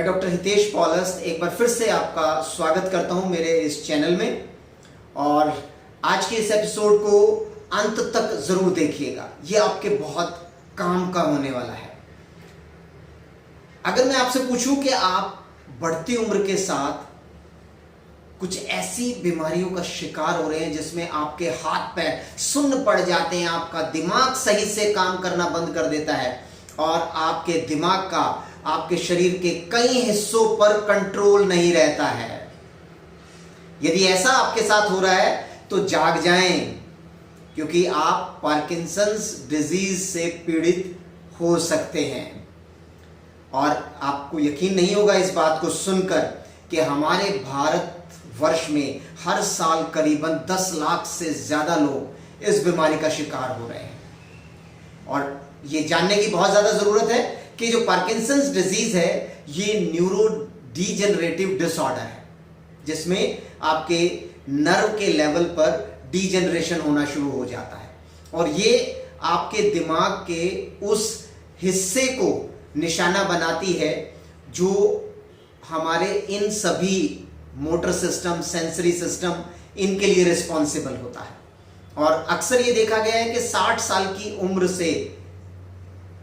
Doctor Hitesh पॉलस एक बार फिर से आपका स्वागत करता हूं मेरे इस चैनल में। और आज के इस एपिसोड को अंत तक जरूर देखिएगा, ये आपके बहुत काम का होने वाला है। अगर मैं आपसे पूछूं कि आप बढ़ती उम्र के साथ कुछ ऐसी बीमारियों का शिकार हो रहे हैं जिसमें आपके हाथ पैर सुन्न पड़ जाते हैं, आपका दिमाग सही से काम करना बंद कर देता है और आपके दिमाग का आपके शरीर के कई हिस्सों पर कंट्रोल नहीं रहता है। यदि ऐसा आपके साथ हो रहा है तो जाग जाएं, क्योंकि आप पार्किंसंस डिजीज से पीड़ित हो सकते हैं। और आपको यकीन नहीं होगा इस बात को सुनकर कि हमारे भारत वर्ष में हर साल करीबन 10 लाख से ज्यादा लोग इस बीमारी का शिकार हो रहे हैं। और ये जानने की बहुत ज्यादा जरूरत है कि जो पार्किंसंस डिजीज है ये न्यूरो डीजेनरेटिव डिसऑर्डर है, जिसमें आपके नर्व के लेवल पर डीजेनरेशन होना शुरू हो जाता है और ये आपके दिमाग के उस हिस्से को निशाना बनाती है जो हमारे इन सभी मोटर सिस्टम, सेंसरी सिस्टम, इनके लिए रिस्पॉन्सिबल होता है। और अक्सर ये देखा गया है कि 60 साल की उम्र से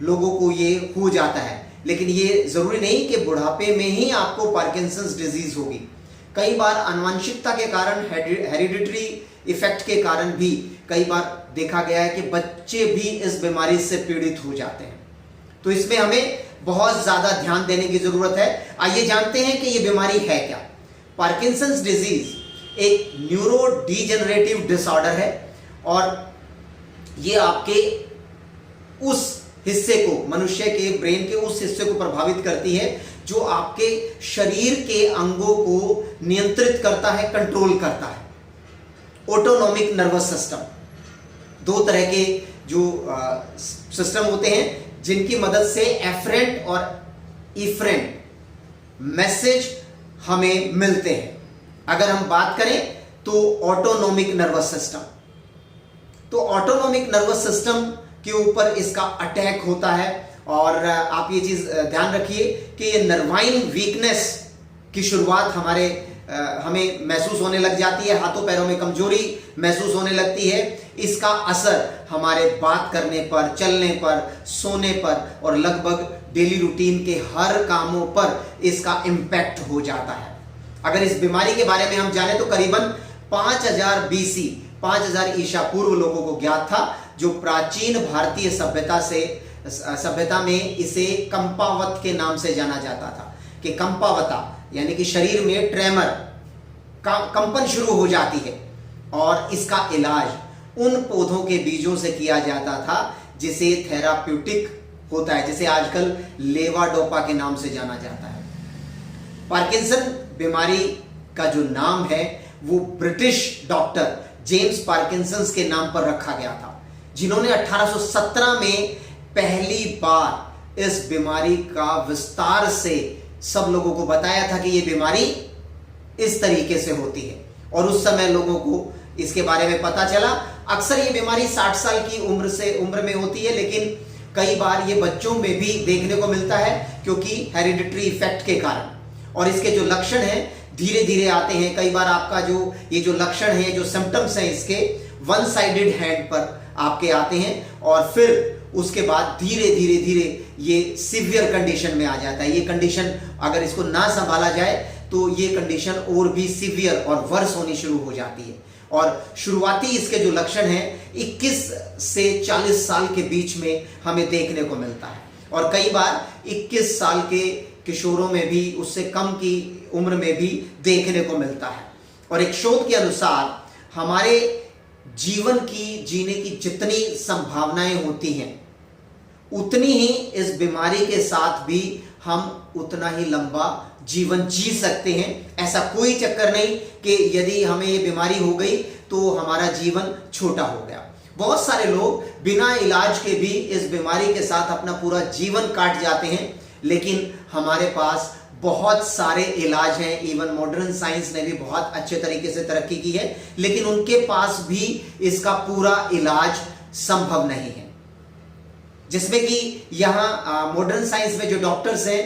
लोगों को ये हो जाता है, लेकिन ये जरूरी नहीं कि बुढ़ापे में ही आपको पार्किंसंस डिजीज होगी। कई बार आनुवंशिकता के कारण, हेरिडिटरी इफेक्ट के कारण भी कई बार देखा गया है कि बच्चे भी इस बीमारी से पीड़ित हो जाते हैं। तो इसमें हमें बहुत ज्यादा ध्यान देने की जरूरत है। आइए जानते हैं कि ये बीमारी है क्या। पार्किंसंस डिजीज एक न्यूरो डीजेनरेटिव डिसऑर्डर है और ये आपके उस हिस्से को, मनुष्य के ब्रेन के उस हिस्से को प्रभावित करती है जो आपके शरीर के अंगों को नियंत्रित करता है, कंट्रोल करता है। ऑटोनॉमिक नर्वस सिस्टम, दो तरह के जो सिस्टम होते हैं जिनकी मदद से एफरेंट और इफरेंट मैसेज हमें मिलते हैं। अगर हम बात करें तो ऑटोनॉमिक नर्वस सिस्टम, तो ऑटोनॉमिक नर्वस सिस्टम के ऊपर इसका अटैक होता है। और आप ये चीज ध्यान रखिए कि ये नर्वाइन वीकनेस की शुरुआत हमें महसूस होने लग जाती है, हाथों पैरों में कमजोरी महसूस होने लगती है। इसका असर हमारे बात करने पर, चलने पर, सोने पर और लगभग डेली रूटीन के हर कामों पर इसका इंपैक्ट हो जाता है। अगर इस बीमारी के बारे में हम जाने तो करीबन 5000 BC, 5000 ईसा पूर्व लोगों को ज्ञात था, जो प्राचीन भारतीय सभ्यता में इसे कंपावत के नाम से जाना जाता था। कि कंपावता यानी कि शरीर में ट्रेमर, कंपन शुरू हो जाती है और इसका इलाज उन पौधों के बीजों से किया जाता था जिसे थेराप्यूटिक होता है, जिसे आजकल लेवाडोपा के नाम से जाना जाता है। पार्किंसन बीमारी का जो नाम है वो ब्रिटिश डॉक्टर जेम्स पार्किंसंस के नाम पर रखा गया था, जिन्होंने 1817 में पहली बार इस बीमारी का विस्तार से सब लोगों को बताया था कि यह बीमारी इस तरीके से होती है। और उस समय लोगों को इसके बारे में पता चला। अक्सर ये बीमारी 60 साल की उम्र में होती है, लेकिन कई बार ये बच्चों में भी देखने को मिलता है क्योंकि हेरिडिटरी इफेक्ट के कारण। और इसके जो लक्षण हैं धीरे धीरे आते हैं। कई बार आपका ये जो लक्षण है, जो सिम्टम्स हैं इसके, वन साइडेड हैंड पर आपके आते हैं और फिर उसके बाद धीरे धीरे ये सीवियर कंडीशन में आ जाता है। ये कंडीशन अगर इसको ना संभाला जाए तो ये कंडीशन और भी सीवियर और वर्स होनी शुरू हो जाती है। और शुरुआती इसके जो लक्षण हैं 21 से 40 साल के बीच में हमें देखने को मिलता है और कई बार 21 साल के किशोरों में भी, उससे कम की उम्र में भी देखने को मिलता है। और एक शोध के अनुसार हमारे जीवन की जीने की जितनी संभावनाएं होती हैं उतनी ही इस बीमारी के साथ भी हम उतना ही लंबा जीवन जी सकते हैं। ऐसा कोई चक्कर नहीं कि यदि हमें ये बीमारी हो गई तो हमारा जीवन छोटा हो गया। बहुत सारे लोग बिना इलाज के भी इस बीमारी के साथ अपना पूरा जीवन काट जाते हैं, लेकिन हमारे पास बहुत सारे इलाज हैं। इवन मॉडर्न साइंस ने भी बहुत अच्छे तरीके से तरक्की की है, लेकिन उनके पास भी इसका पूरा इलाज संभव नहीं है। जिसमें कि यहाँ मॉडर्न साइंस में जो डॉक्टर्स हैं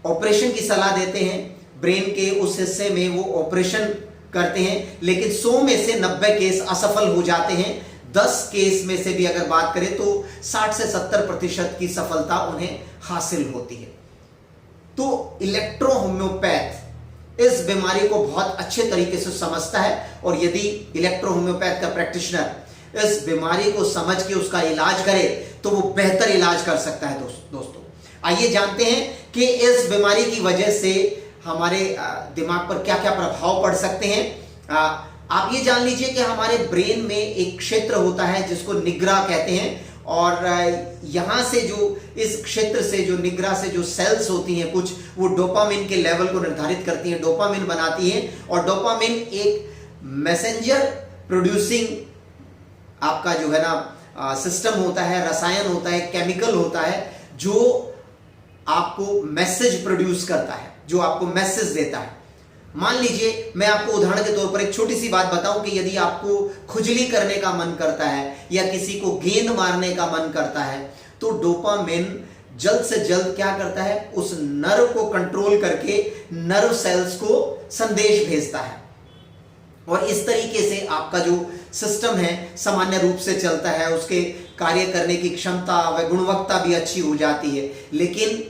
ऑपरेशन की सलाह देते हैं, ब्रेन के उस हिस्से में वो ऑपरेशन करते हैं, लेकिन 100 में से 90 केस असफल हो जाते हैं। 10 केस में से भी अगर बात करें तो 60 से 70% की सफलता उन्हें हासिल होती है। तो इलेक्ट्रो होम्योपैथ इस बीमारी को बहुत अच्छे तरीके से समझता है, और यदि इलेक्ट्रो होम्योपैथ का प्रैक्टिशनर इस बीमारी को समझ के उसका इलाज करे तो वो बेहतर इलाज कर सकता है। दोस्तों आइए जानते हैं कि इस बीमारी की वजह से हमारे दिमाग पर क्या क्या प्रभाव पड़ सकते हैं। आप ये जान लीजिए कि हमारे ब्रेन में एक क्षेत्र होता है जिसको निग्रा कहते हैं, और यहां से जो इस क्षेत्र से जो निग्रा से जो सेल्स होती हैं कुछ, वो डोपामिन के लेवल को निर्धारित करती हैं, डोपामिन बनाती हैं, और डोपामिन एक मैसेंजर प्रोड्यूसिंग आपका जो है ना सिस्टम होता है, रसायन होता है, केमिकल होता है, जो आपको मैसेज प्रोड्यूस करता है, जो आपको मैसेज देता है। मान लीजिए मैं आपको उदाहरण के तौर पर एक छोटी सी बात बताऊं कि यदि आपको खुजली करने का मन करता है या किसी को गेंद मारने का मन करता है, तो डोपामिन जल्द से जल्द क्या करता है, उस नर्व को कंट्रोल करके नर्व सेल्स को संदेश भेजता है, और इस तरीके से आपका जो सिस्टम है सामान्य रूप से चलता है, उसके कार्य करने की क्षमता व गुणवत्ता भी अच्छी हो जाती है। लेकिन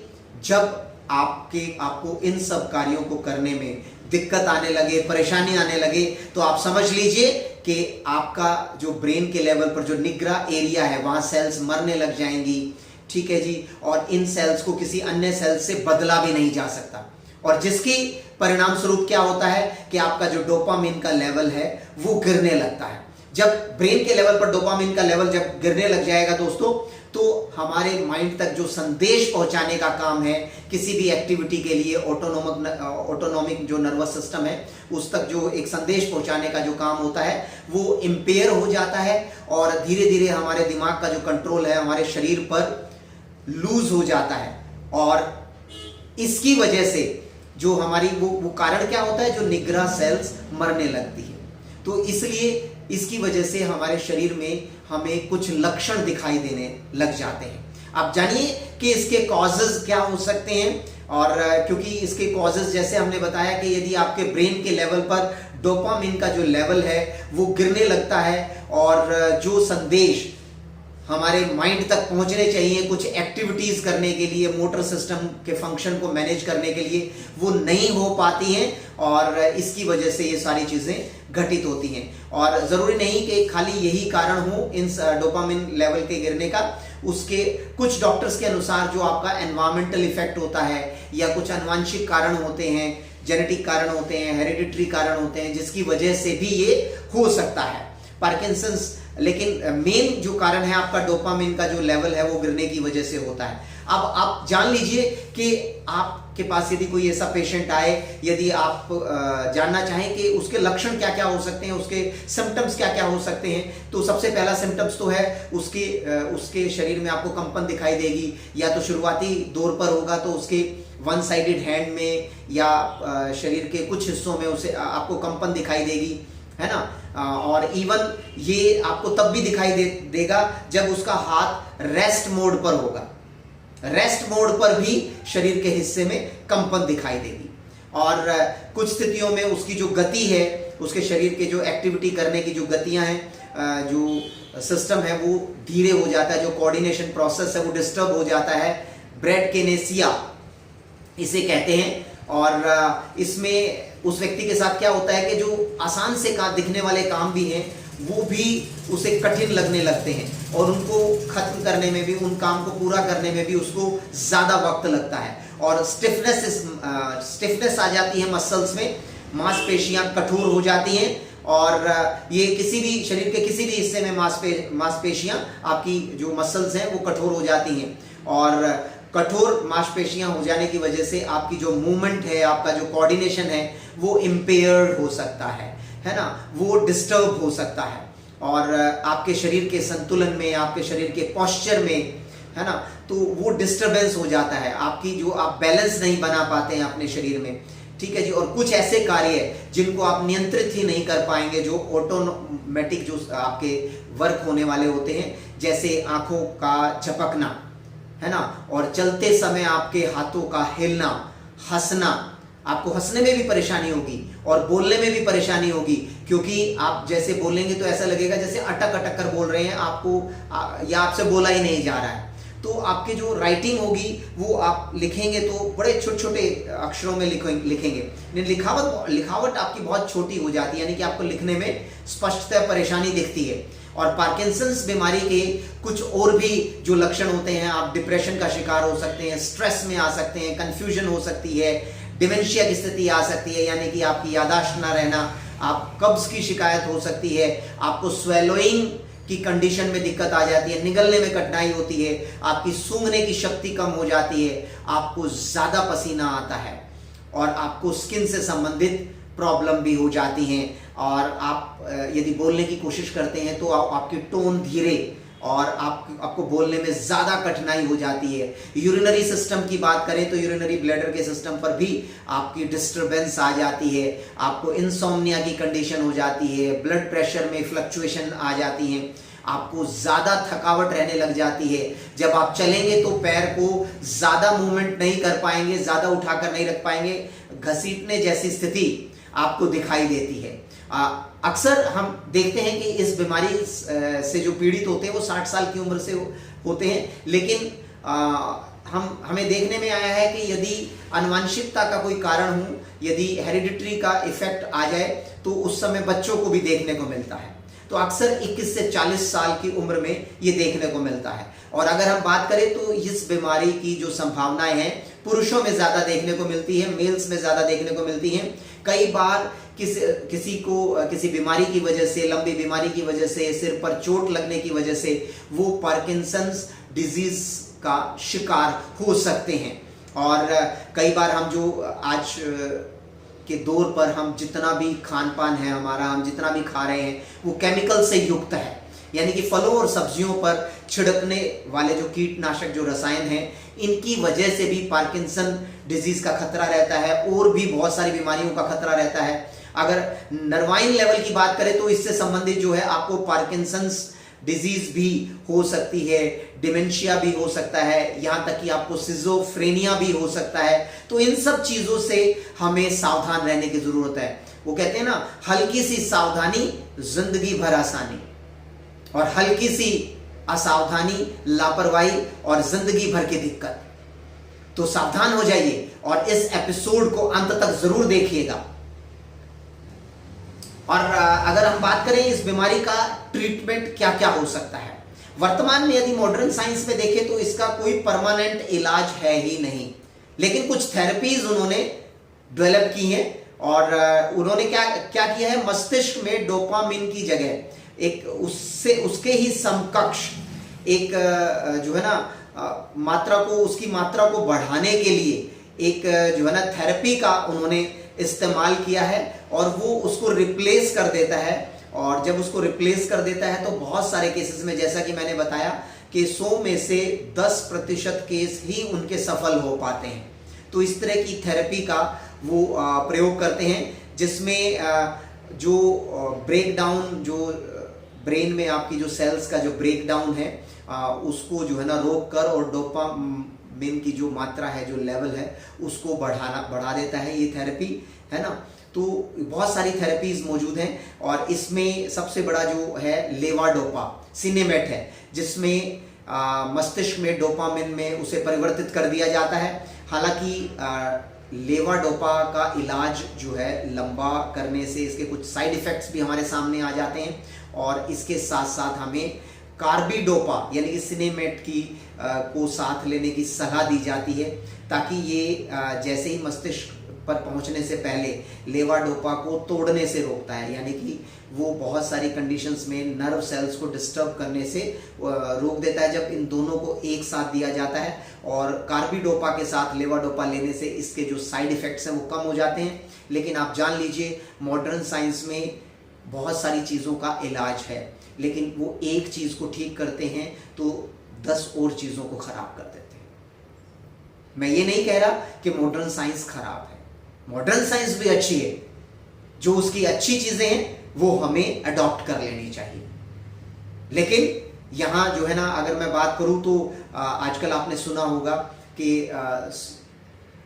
जब आपको इन सब कार्यों को करने में दिक्कत आने लगे, परेशानी आने लगे, तो आप समझ लीजिए कि आपका जो ब्रेन के लेवल पर जो निग्रा एरिया है वहां सेल्स मरने लग जाएंगी, ठीक है जी, और इन सेल्स को किसी अन्य सेल्स से बदला भी नहीं जा सकता, और जिसकी परिणाम स्वरूप क्या होता है कि आपका जो डोपामिन का लेवल है वो गिरने लगता है। जब ब्रेन के लेवल पर डोपामिन का लेवल जब गिरने लग जाएगा दोस्तों, तो हमारे माइंड तक जो संदेश पहुंचाने का काम है किसी भी एक्टिविटी के लिए, ऑटोनोमिक जो नर्वस सिस्टम है उस तक जो एक संदेश पहुंचाने का जो काम होता है वो इम्पेयर हो जाता है, और धीरे धीरे हमारे दिमाग का जो कंट्रोल है हमारे शरीर पर लूज हो जाता है। और इसकी वजह से जो हमारी वो कारण क्या होता है, जो निग्रा सेल्स मरने लगती है। तो इसलिए इसकी वजह से हमारे शरीर में हमें कुछ लक्षण दिखाई देने लग जाते हैं। आप जानिए कि इसके कॉजेज क्या हो सकते हैं, और क्योंकि इसके कॉजेज जैसे हमने बताया कि यदि आपके ब्रेन के लेवल पर डोपामिन का जो लेवल है वो गिरने लगता है, और जो संदेश हमारे माइंड तक पहुंचने चाहिए कुछ एक्टिविटीज करने के लिए, मोटर सिस्टम के फंक्शन को मैनेज करने के लिए, वो नहीं हो पाती हैं, और इसकी वजह से ये सारी चीजें घटित होती हैं। और जरूरी नहीं कि खाली यही कारण हो इन डोपामिन लेवल के गिरने का, उसके कुछ डॉक्टर्स के अनुसार जो आपका एनवायरमेंटल इफेक्ट होता है या कुछ अनुवांशिक कारण होते हैं, जेनेटिक कारण होते हैं, हेरिडिटरी कारण होते हैं, जिसकी वजह से भी ये हो सकता है पार्किंसंस। लेकिन मेन जो कारण है आपका डोपामिन का जो लेवल है वो गिरने की वजह से होता है। अब आप जान लीजिए कि आपके पास यदि कोई ऐसा पेशेंट आए, यदि आप जानना चाहें कि उसके लक्षण क्या क्या हो सकते हैं, उसके सिम्टम्स क्या क्या हो सकते हैं, तो सबसे पहला सिम्टम्स तो है उसके शरीर में आपको कंपन दिखाई देगी, या तो शुरुआती दौर पर होगा तो उसके वन साइडेड हैंड में या शरीर के कुछ हिस्सों में उसे आपको कंपन दिखाई देगी, है ना। और इवन ये आपको तब भी दिखाई देगा जब उसका हाथ रेस्ट मोड पर होगा, रेस्ट मोड पर भी शरीर के हिस्से में कंपन दिखाई देगी। और कुछ स्थितियों में उसकी जो गति है, उसके शरीर के जो एक्टिविटी करने की जो गतियां हैं, जो सिस्टम है वो धीरे हो जाता है, जो कोऑर्डिनेशन प्रोसेस है वो डिस्टर्ब हो जाता है, ब्रैडकिनेसिया इसे कहते हैं। और इसमें उस व्यक्ति के साथ क्या होता है कि जो आसान से दिखने वाले काम भी हैं वो भी उसे कठिन लगने लगते हैं, और उनको खत्म करने में भी, उन काम को पूरा करने में भी उसको ज्यादा वक्त लगता है, और स्टिफनेस आ जाती है मसल्स में, मांसपेशियां कठोर हो जाती हैं, और ये किसी भी शरीर के किसी भी हिस्से में मांसपेशियां आपकी जो मसल्स हैं वो कठोर हो जाती हैं, और कठोर मांसपेशियां हो जाने की वजह से आपकी जो मूवमेंट है, आपका जो कोऑर्डिनेशन है वो इम्पेयर्ड हो सकता है ना, वो डिस्टर्ब हो सकता है, और आपके शरीर के संतुलन में, आपके शरीर के पोस्चर में, है ना, तो वो डिस्टर्बेंस हो जाता है, आपकी जो आप बैलेंस नहीं बना पाते हैं अपने शरीर में, ठीक है जी। और कुछ ऐसे कार्य जिनको आप नियंत्रित ही नहीं कर पाएंगे, जो ऑटोमेटिक जो आपके वर्क होने वाले होते हैं, जैसे आंखों का झपकना, है ना, और चलते समय आपके हाथों का हिलना, हंसना, आपको हंसने में भी परेशानी होगी और बोलने में भी परेशानी होगी, क्योंकि आप जैसे बोलेंगे तो ऐसा लगेगा जैसे अटक अटक कर बोल रहे हैं आपको, या आपसे बोला ही नहीं जा रहा है। तो आपकी जो राइटिंग होगी वो आप लिखेंगे तो बड़े छोटे छोटे अक्षरों में लिखेंगे, लिखावट आपकी बहुत छोटी हो जाती है, यानी कि आपको लिखने में स्पष्टतः परेशानी दिखती है। और पार्किंसंस बीमारी के कुछ और भी जो लक्षण होते हैं, आप डिप्रेशन का शिकार हो सकते हैं, स्ट्रेस में आ सकते हैं, कंफ्यूजन हो सकती है, डिमेंशिया की स्थिति आ सकती है, यानी कि आपकी याददाश्त ना रहना, आप कब्ज की शिकायत हो सकती है, आपको स्वेलोइंग की कंडीशन में दिक्कत आ जाती है, निगलने में कठिनाई होती है, आपकी सूंघने की शक्ति कम हो जाती है, आपको ज्यादा पसीना आता है और आपको स्किन से संबंधित प्रॉब्लम भी हो जाती हैं। और आप यदि बोलने की कोशिश करते हैं तो आपकी टोन धीरे और आपको बोलने में ज्यादा कठिनाई हो जाती है। यूरिनरी सिस्टम की बात करें तो यूरिनरी ब्लैडर के सिस्टम पर भी आपकी डिस्टरबेंस आ जाती है, आपको इंसोम्निया की कंडीशन हो जाती है, ब्लड प्रेशर में फ्लक्चुएशन आ जाती है, आपको ज्यादा थकावट रहने लग जाती है। जब आप चलेंगे तो पैर को ज्यादा मूवमेंट नहीं कर पाएंगे, ज्यादा उठाकर नहीं रख पाएंगे, घसीटने जैसी स्थिति आपको दिखाई देती है। अक्सर हम देखते हैं कि इस बीमारी से जो पीड़ित होते हैं वो 60 साल की उम्र से होते हैं, लेकिन हमें देखने में आया है कि यदि आनुवंशिकता का कोई कारण हो, यदि हेरिडिटरी का इफेक्ट आ जाए तो उस समय बच्चों को भी देखने को मिलता है। तो अक्सर 21 से 40 साल की उम्र में ये देखने को मिलता है। और अगर हम बात करें तो इस बीमारी की जो संभावनाएं हैं पुरुषों में ज्यादा देखने को मिलती है, मेल्स में ज्यादा देखने को मिलती हैं। कई बार किसी को किसी बीमारी की वजह से, लंबी बीमारी की वजह से, सिर पर चोट लगने की वजह से वो पार्किंसंस डिजीज का शिकार हो सकते हैं। और कई बार हम जो आज के दौर पर हम जितना भी खान पान है हमारा, हम जितना भी खा रहे हैं वो केमिकल से युक्त है, यानी कि फलों और सब्जियों पर छिड़कने वाले जो कीटनाशक जो रसायन हैं, इनकी वजह से भी पार्किंसन डिजीज का खतरा रहता है और भी बहुत सारी बीमारियों का खतरा रहता है। अगर नर्वाइन लेवल की बात करें तो इससे संबंधित जो है आपको पार्किंसंस डिजीज भी हो सकती है, डिमेंशिया भी हो सकता है, यहां तक कि आपको सिजोफ्रेनिया भी हो सकता है। तो इन सब चीजों से हमें सावधान रहने की जरूरत है। वो कहते हैं ना, हल्की सी सावधानी जिंदगी भर आसानी, और हल्की सी असावधानी लापरवाही और जिंदगी भर की दिक्कत। तो सावधान हो जाइए और इस एपिसोड को अंत तक जरूर देखिएगा। और अगर हम बात करें इस बीमारी का ट्रीटमेंट क्या क्या हो सकता है, वर्तमान में यदि मॉडर्न साइंस में देखें तो इसका कोई परमानेंट इलाज है ही नहीं, लेकिन कुछ थेरेपीज उन्होंने डेवलप की हैं। और उन्होंने क्या क्या किया है, मस्तिष्क में डोपामिन की जगह एक उसके ही समकक्ष एक जो है ना उसकी मात्रा को बढ़ाने के लिए एक जो है ना थेरेपी का उन्होंने इस्तेमाल किया है, और वो उसको रिप्लेस कर देता है। और जब उसको रिप्लेस कर देता है तो बहुत सारे केसेस में, जैसा कि मैंने बताया कि 100 में से 10% केस ही उनके सफल हो पाते हैं। तो इस तरह की थेरेपी का वो प्रयोग करते हैं, जिसमें जो ब्रेकडाउन, जो ब्रेन में आपकी जो सेल्स का जो ब्रेकडाउन है उसको जो है ना रोक कर और डोपामिन की जो मात्रा है, जो लेवल है, उसको बढ़ा देता है ये थेरेपी, है ना। तो बहुत सारी थेरेपीज मौजूद हैं, और इसमें सबसे बड़ा जो है लेवाडोपा सिनेमेट है, जिसमें मस्तिष्क में डोपामिन में उसे परिवर्तित कर दिया जाता है। हालांकि लेवाडोपा का इलाज जो है लंबा करने से इसके कुछ साइड इफेक्ट्स भी हमारे सामने आ जाते हैं, और इसके साथ साथ हमें कार्बिडोपा यानी कि सिनेमेट की को साथ लेने की सलाह दी जाती है, ताकि ये जैसे ही मस्तिष्क पर पहुंचने से पहले लेवाडोपा को तोड़ने से रोकता है, यानी कि वो बहुत सारी कंडीशंस में नर्व सेल्स को डिस्टर्ब करने से रोक देता है जब इन दोनों को एक साथ दिया जाता है। और कार्बिडोपा के साथ लेवाडोपा लेने से इसके जो साइड इफेक्ट्स हैं वो कम हो जाते हैं। लेकिन आप जान लीजिए, मॉडर्न साइंस में बहुत सारी चीज़ों का इलाज है, लेकिन वो एक चीज़ को ठीक करते हैं तो 10 और चीज़ों को खराब कर देते हैं। मैं ये नहीं कह रहा कि मॉडर्न साइंस खराब है, मॉडर्न साइंस भी अच्छी है, जो उसकी अच्छी चीजें हैं वो हमें अडॉप्ट कर लेनी चाहिए। लेकिन यहां जो है ना, अगर मैं बात करूं तो आजकल आपने सुना होगा कि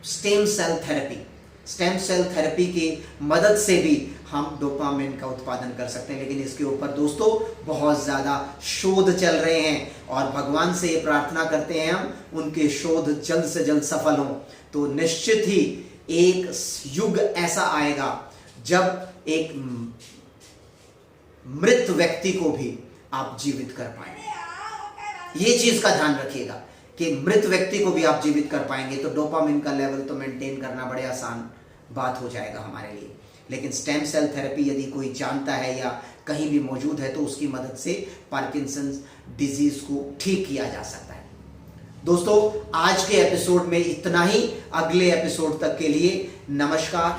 stem cell therapy. Stem cell therapy की मदद से भी हम डोपामिन का उत्पादन कर सकते हैं, लेकिन इसके ऊपर दोस्तों बहुत ज़्यादा शोध चल रहे हैं और भगवान से ये प्रार्थना करते हैं हम उनके शोध जल्द से जल्द सफल हों। तो निश्चित ही एक युग ऐसा आएगा जब एक मृत व्यक्ति को भी आप जीवित कर पाएंगे। ये चीज का ध्यान रखिएगा कि मृत व्यक्ति को भी आप जीवित कर पाएंगे, तो डोपामिन का लेवल तो मेंटेन करना बड़े आसान बात हो जाएगा हमारे लिए। लेकिन स्टेम सेल थेरेपी यदि कोई जानता है या कहीं भी मौजूद है तो उसकी मदद से पार्किंसंस डिजीज को ठीक किया जा सकता है। दोस्तों, आज के एपिसोड में इतना ही। अगले एपिसोड तक के लिए नमस्कार।